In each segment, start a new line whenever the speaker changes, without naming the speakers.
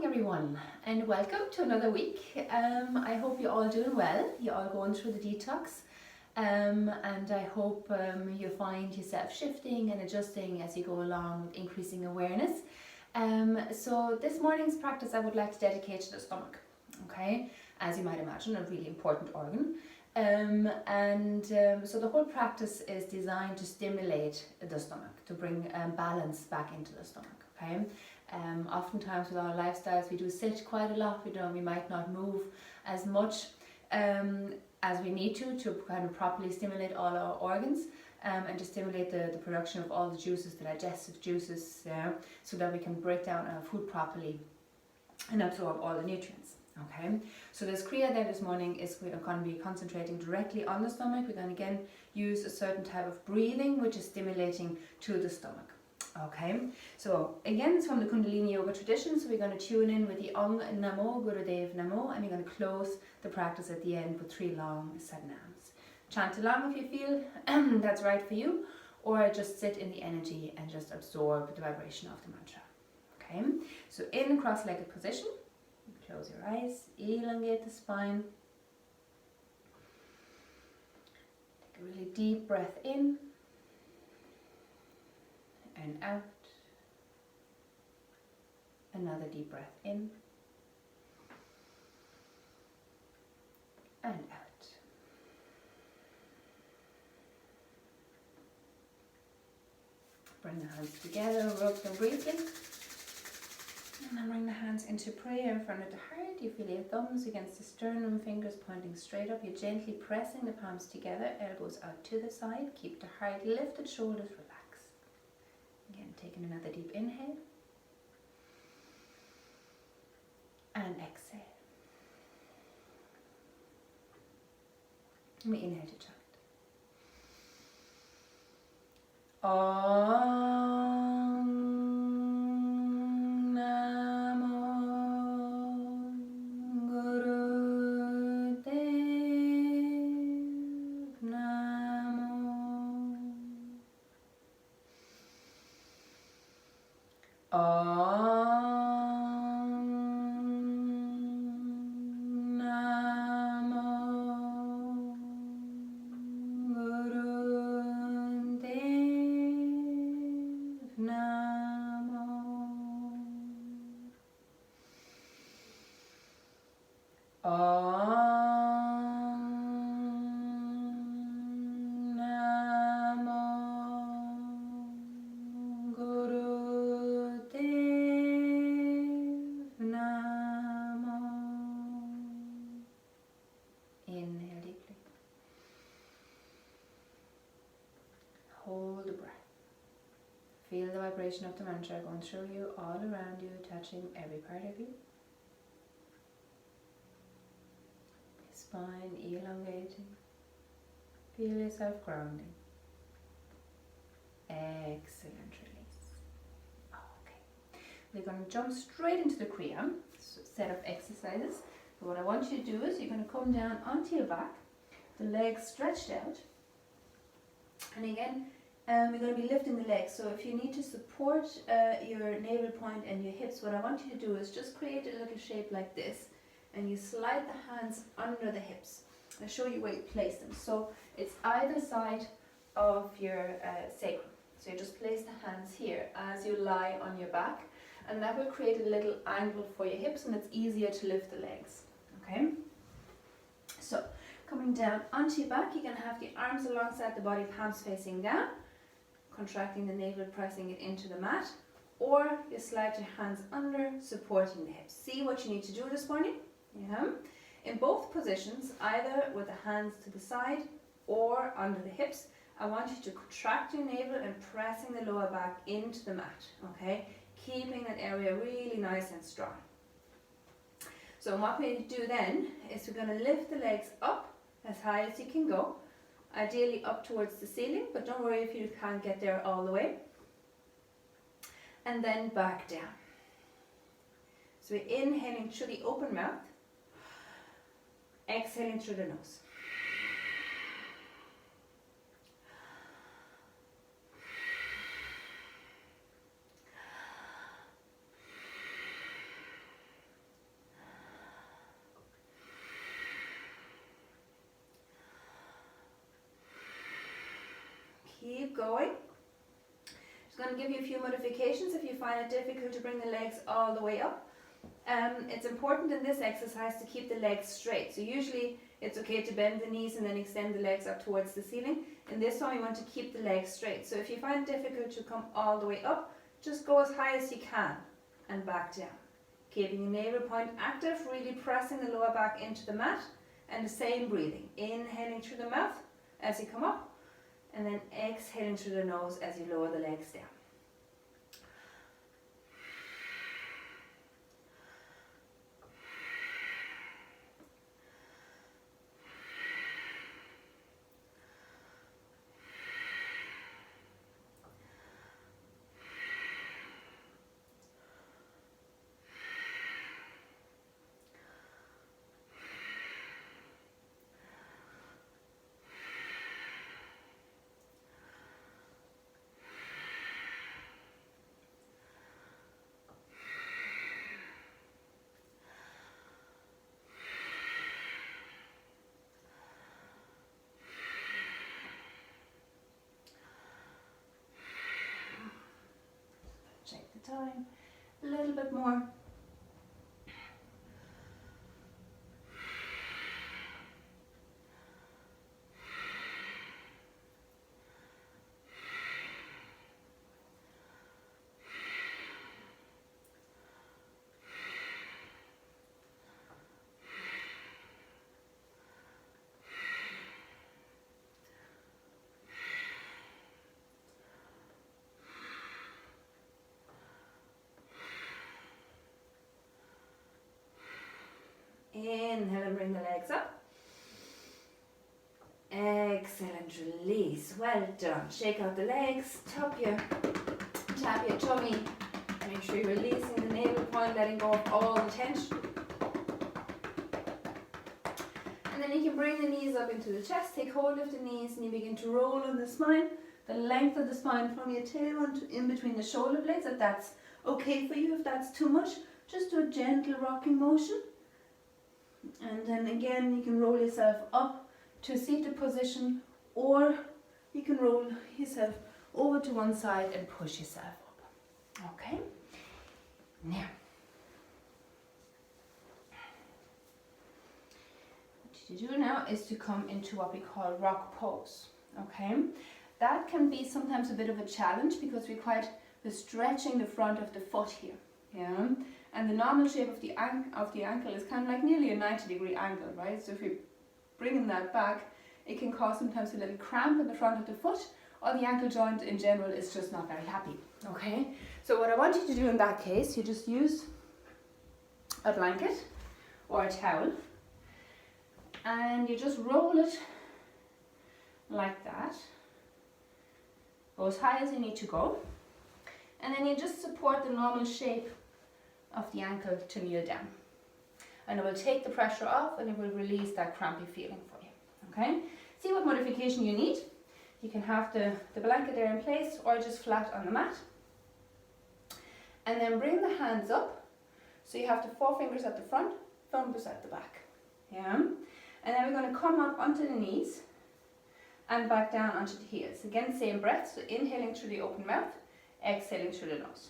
everyone, and welcome to another week. I hope you're all doing well. You're all going through the detox, and I hope you find yourself shifting and adjusting as you go along with increasing awareness. So this morning's practice I would like to dedicate to the stomach. Okay, as you might imagine, a really important organ. So the whole practice is designed to stimulate the stomach, to bring balance back into the stomach. Okay. Oftentimes with our lifestyles we do sit quite a lot, we might not move as much as we need to kind of properly stimulate all our organs and to stimulate the production of all the juices, the digestive juices, so that we can break down our food properly and absorb all the nutrients. Okay, so this Kriya there this morning is going to be concentrating directly on the stomach. We're going to again use a certain type of breathing which is stimulating to the stomach. Okay, so again it's from the Kundalini Yoga tradition, so we're going to tune in with the Om Namo Gurudev Namo, and we're going to close the practice at the end with 3 long sadhanams. Chant along if you feel that's right for you, or just sit in the energy and just absorb the vibration of the mantra. Okay, so in cross-legged position, close your eyes, elongate the spine, take a really deep breath in and out. Another deep breath in and out. Bring the hands together, rub them briefly. And then bring the hands into prayer in front of the heart. You feel your thumbs against the sternum, fingers pointing straight up. You're gently pressing the palms together, elbows out to the side. Keep the heart lifted, shoulders relaxed. Again, taking another deep inhale and exhale. And we inhale to chant. Om Namo Gurudev Namo. Inhale deeply. Hold the breath. Feel the vibration of the mantra going through you, all around you, touching every part of you. Spine elongating. Feel yourself grounding. Excellent release. Okay. We're going to jump straight into the Kriya set of exercises. So what I want you to do is you're going to come down onto your back, the legs stretched out, and again we're going to be lifting the legs. So if you need to support your navel point and your hips, what I want you to do is just create a little shape like this, and you slide the hands under the hips. I'll show you where you place them. So it's either side of your sacrum. So you just place the hands here as you lie on your back, and that will create a little angle for your hips, and it's easier to lift the legs. Okay? So coming down onto your back, you're going to have the arms alongside the body, palms facing down, contracting the navel, pressing it into the mat, or you slide your hands under, supporting the hips. See what you need to do this morning? Yeah. In both positions, either with the hands to the side or under the hips, I want you to contract your navel and pressing the lower back into the mat, okay? Keeping that area really nice and strong. So what we do then is we're going to lift the legs up as high as you can go, ideally up towards the ceiling, but don't worry if you can't get there all the way. And then back down. So we're inhaling through the open mouth, exhaling through the nose. Keep going. Just going to give you a few modifications if you find it difficult to bring the legs all the way up. It's important in this exercise to keep the legs straight. So usually it's okay to bend the knees and then extend the legs up towards the ceiling. In this one, we want to keep the legs straight. So if you find it difficult to come all the way up, just go as high as you can and back down. Keeping the navel point active, really pressing the lower back into the mat, and the same breathing. Inhaling through the mouth as you come up, and then exhaling through the nose as you lower the legs down. Check the time, a little bit more. Inhale and bring the legs up. Excellent, release, well done. Shake out the legs, tap your tummy. Make sure you're releasing the navel point, letting go of all the tension. And then you can bring the knees up into the chest, take hold of the knees, and you begin to roll on the spine, the length of the spine from your tailbone to in between the shoulder blades. If that's okay for you, if that's too much, just do a gentle rocking motion. And then again, you can roll yourself up to a seated position, or you can roll yourself over to one side and push yourself up. Okay? Now, what you do now is to come into what we call rock pose. Okay? That can be sometimes a bit of a challenge because we're stretching the front of the foot here. Yeah? And the normal shape of the ankle is kind of like nearly a 90-degree angle, right? So if you're bringing that back, it can cause sometimes a little cramp in the front of the foot, or the ankle joint in general is just not very happy, okay? So what I want you to do in that case, you just use a blanket or a towel, and you just roll it like that. Go as high as you need to go, and then you just support the normal shape of the ankle to kneel down, and it will take the pressure off and it will release that crampy feeling for you. Okay, see what modification you need. You can have the blanket there in place or just flat on the mat, and then bring the hands up so you have the forefingers at the front, thumbs at the back. Yeah, and then we're going to come up onto the knees and back down onto the heels. Again, same breath, so inhaling through the open mouth, exhaling through the nose.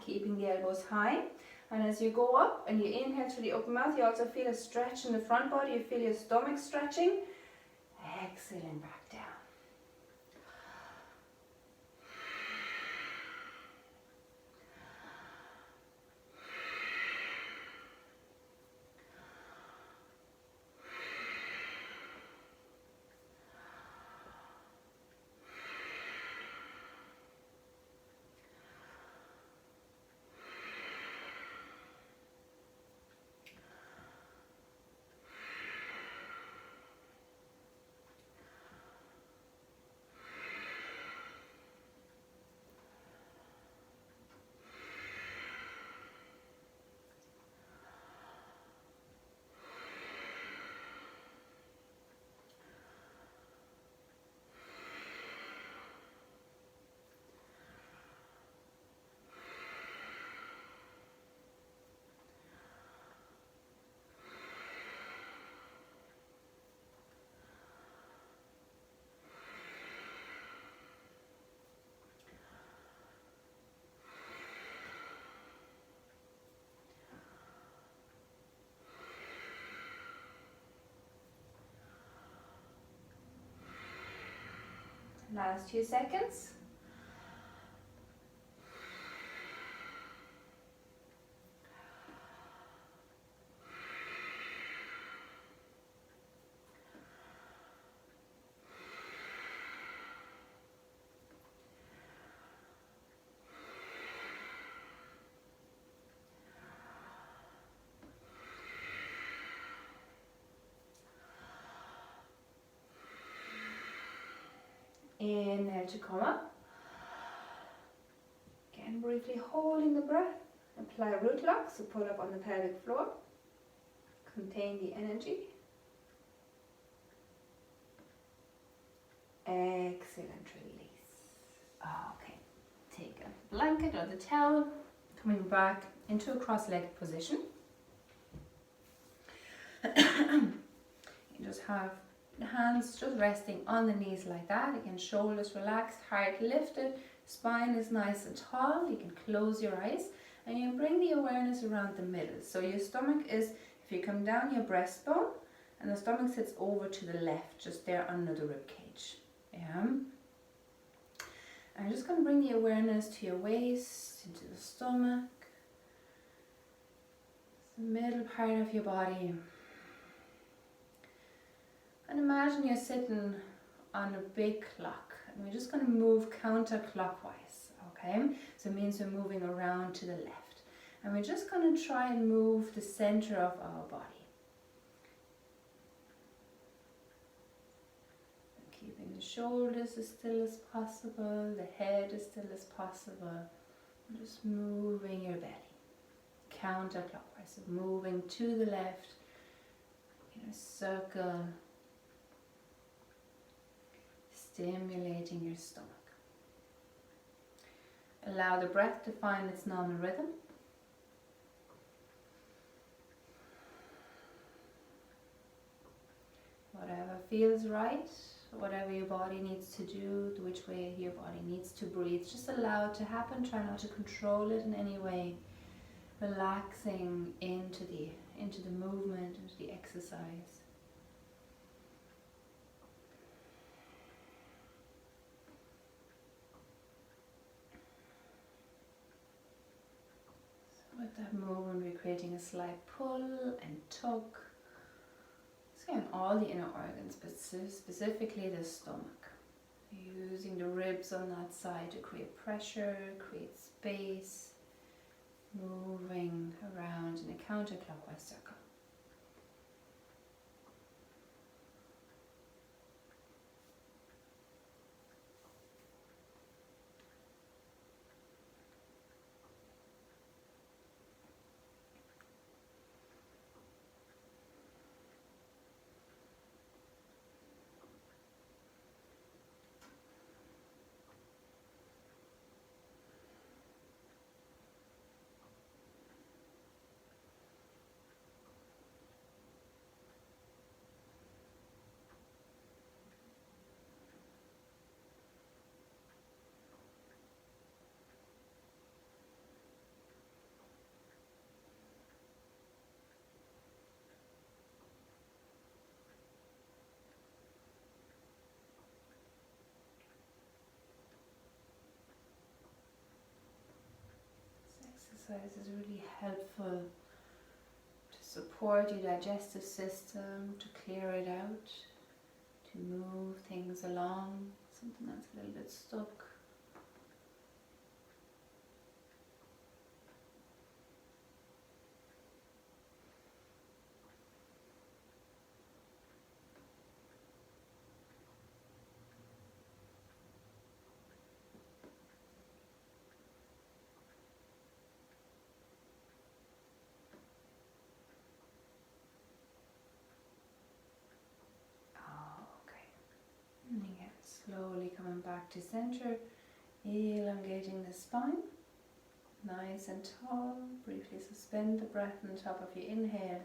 Keeping the elbows high, and as you go up and you inhale through the open mouth, you also feel a stretch in the front body, you feel your stomach stretching. Exhaling back down. Last few seconds. Inhale to come up. Again, briefly holding the breath. Apply root lock, so pull up on the pelvic floor. Contain the energy. Excellent, release. Okay, take a blanket or the towel, coming back into a cross-legged position. You just have the hands just resting on the knees like that. Again, shoulders relaxed, heart lifted, spine is nice and tall. You can close your eyes and you bring the awareness around the middle. So your stomach is, if you come down your breastbone, and the stomach sits over to the left, just there under the rib cage. Yeah. And I'm just going to bring the awareness to your waist, into the stomach, the middle part of your body. And imagine you're sitting on a big clock, and we're just going to move counterclockwise, okay? So it means we're moving around to the left. And we're just going to try and move the center of our body. Keeping the shoulders as still as possible, the head as still as possible. And just moving your belly, counterclockwise, so moving to the left, in a circle, stimulating your stomach. Allow the breath to find its normal rhythm. Whatever feels right, whatever your body needs to do, which way your body needs to breathe, just allow it to happen. Try not to control it in any way. Relaxing into the movement, into the exercise. With that movement, we're creating a slight pull and tug. So on all the inner organs, but specifically the stomach. Using the ribs on that side to create pressure, create space, moving around in a counterclockwise circle. Exercise is really helpful to support your digestive system, to clear it out, to move things along, something that's a little bit stuck. Slowly coming back to center, elongating the spine, nice and tall. Briefly suspend the breath on the top of your inhale,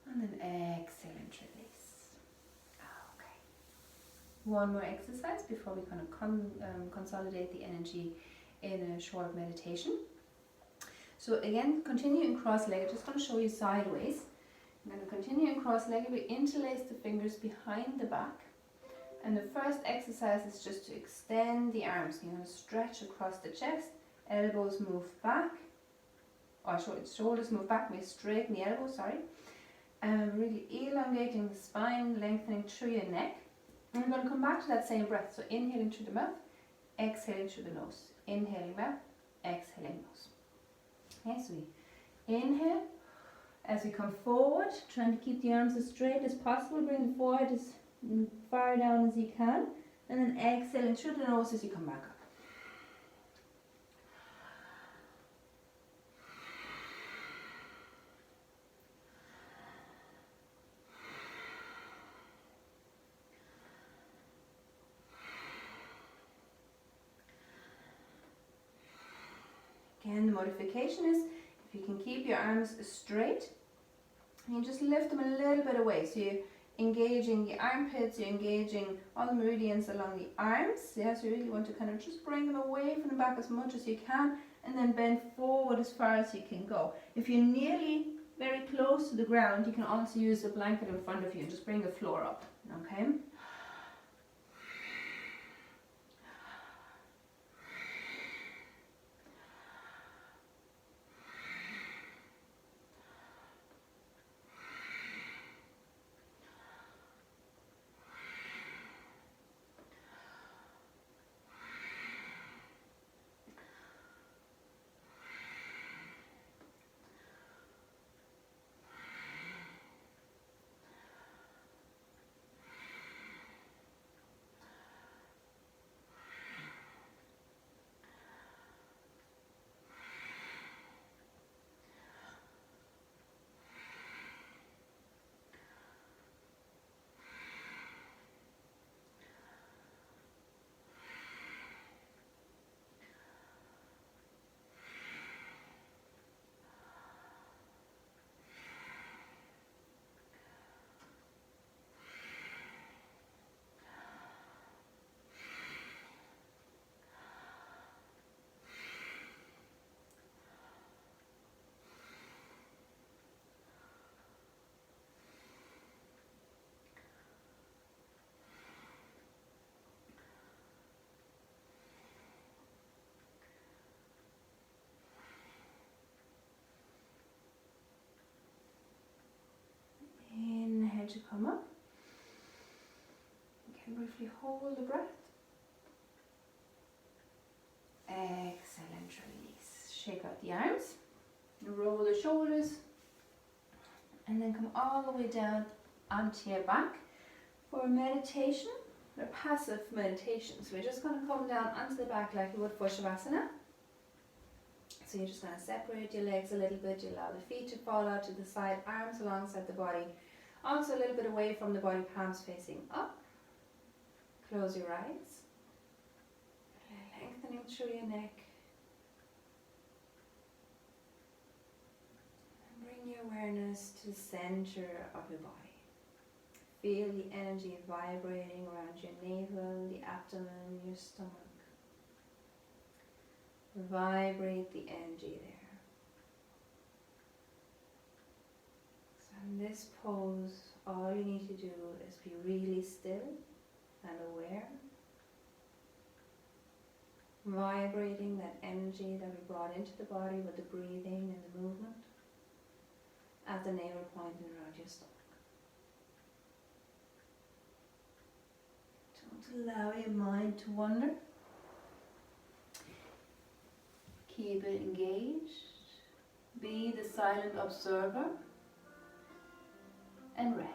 and then excellent release. Okay. One more exercise before we kind of consolidate the energy in a short meditation. So again, continue in cross-legged. Just going to show you sideways. I'm going to continue in cross-legged. We interlace the fingers behind the back, And the first exercise is just to extend the arms. You're going to stretch across the chest, elbows move back, or shoulders move back, we straighten the elbows, sorry. Really elongating the spine, lengthening through your neck. And we're going to come back to that same breath. So inhaling through the mouth, exhaling through the nose. Inhaling mouth, exhaling nose. Okay, so we inhale as we come forward, trying to keep the arms as straight as possible. Bring the forehead as far down as you can, and then exhaling through the nose as you come back up. Again, the modification is if you can keep your arms straight, you can just lift them a little bit away. So you're engaging the armpits, you're engaging all the meridians along the arms. Yeah, so you really want to kind of just bring them away from the back as much as you can, and then bend forward as far as you can go. If you're nearly very close to the ground, you can also use a blanket in front of you and just bring the floor up. Okay? Inhale to come up. You can briefly hold the breath. Excellent, release. Shake out the arms, roll the shoulders, and then come all the way down onto your back for a meditation, a passive meditation. So we're just going to come down onto the back like you would for Shavasana. So you're just going to separate your legs a little bit, you allow the feet to fall out to the side, arms alongside the body, also a little bit away from the body, palms facing up. Close your eyes, lengthening through your neck. And bring your awareness to the center of your body. Feel the energy vibrating around your navel, the abdomen, your stomach. Vibrate the energy there. So in this pose, all you need to do is be really still and aware. Vibrating that energy that we brought into the body with the breathing and the movement at the navel point and around your stomach. Don't allow your mind to wander. Keep it engaged. Be the silent observer and rest.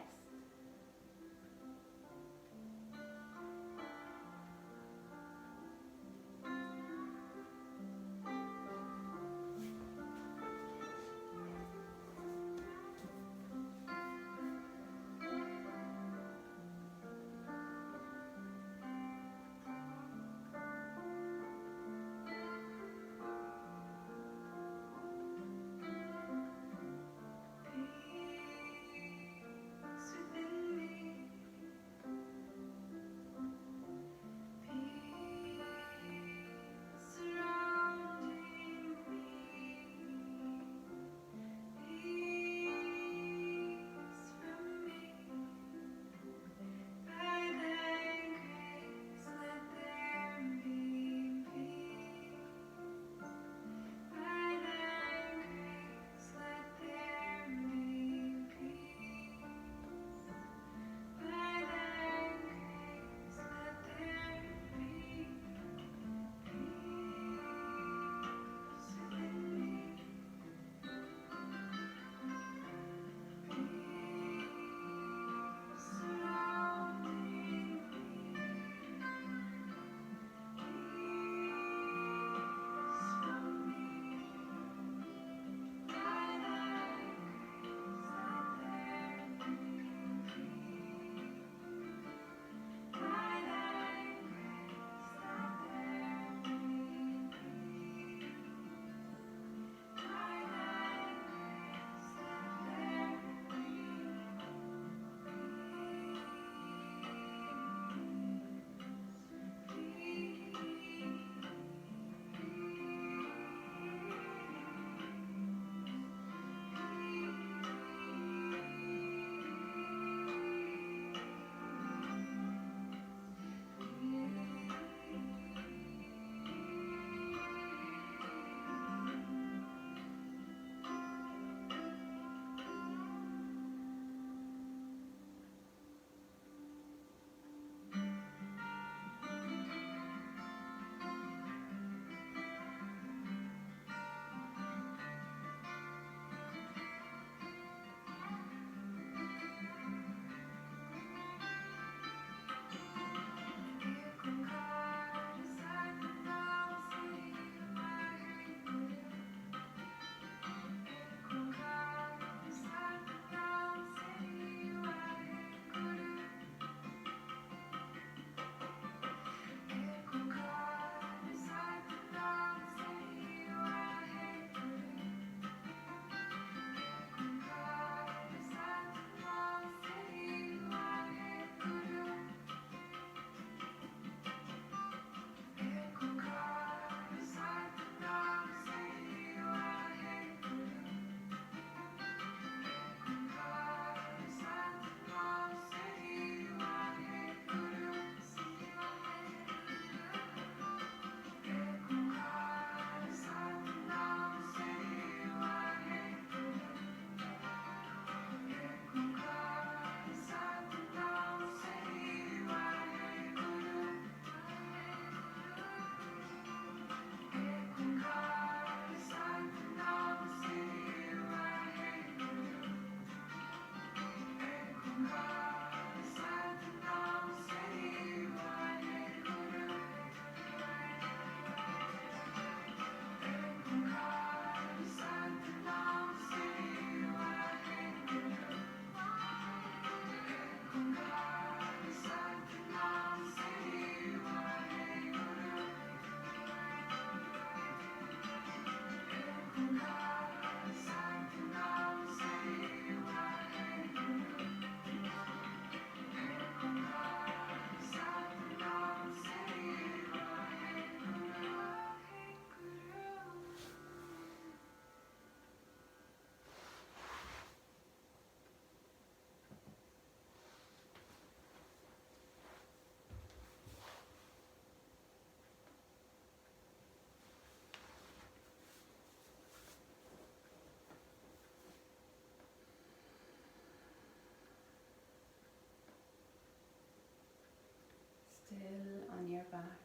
Still on your back.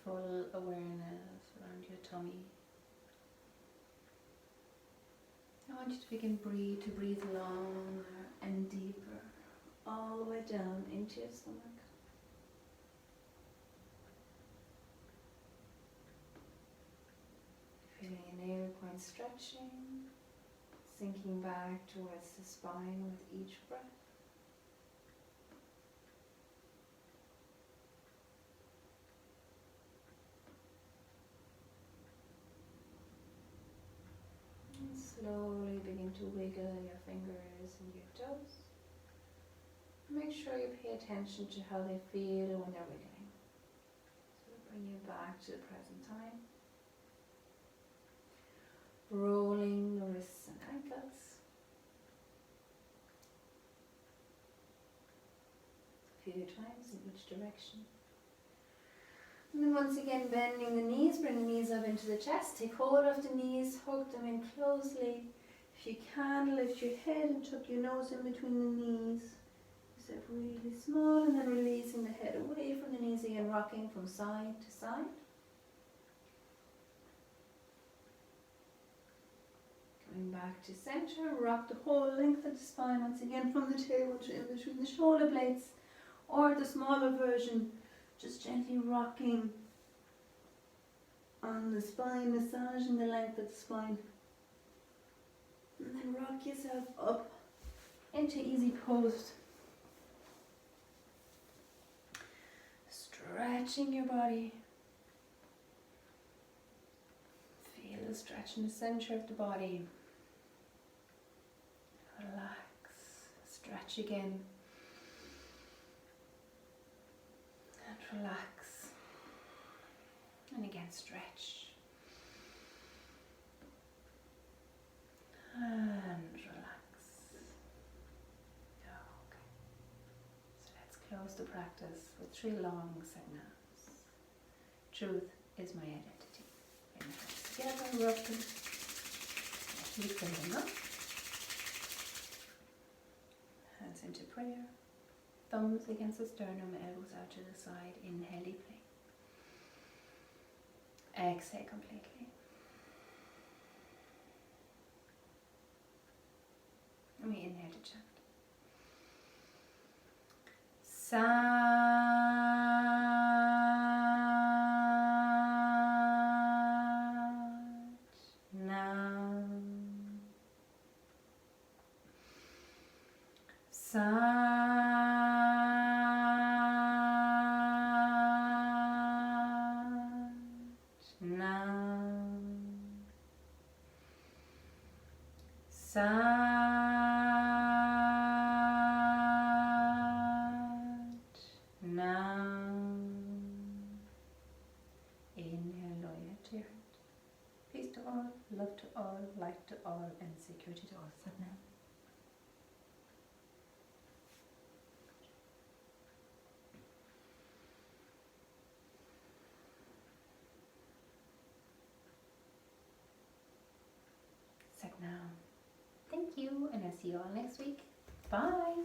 Full awareness around your tummy. I want you to begin to breathe longer and deeper, all the way down into your stomach. Feeling your nail points stretching, sinking back towards the spine with each breath. And slowly begin to wiggle your fingers and your toes. Make sure you pay attention to how they feel when they're wiggling. So bring you back to the present time. Rolling the wrists and ankles. A few times in each direction. And then once again bending the knees, bring the knees up into the chest. Take hold of the knees, hug them in closely. If you can, lift your head and tuck your nose in between the knees. Step really small and then releasing the head away from the knees again, rocking from side to side. Coming back to center, rock the whole length of the spine once again from the tail to in between the shoulder blades, or the smaller version, just gently rocking on the spine, massaging the length of the spine. And then rock yourself up into easy pose. Stretching your body. Feel the stretch in the center of the body. Relax. Stretch again. And relax. And again stretch. And relax. Okay. So let's close the practice with 3 long sadhnas. Truth is my identity. Bring the hands together, rub them. Gently bring them up. Hands into prayer. Thumbs against the sternum, elbows out to the side. Inhale deeply. Exhale completely. And we inhale to chant. Inhale, lower to your heart. Peace to all, love to all, light to all, and security to all. Sat Nam. Sat Nam. Thank you, and I'll see you all next week. Bye.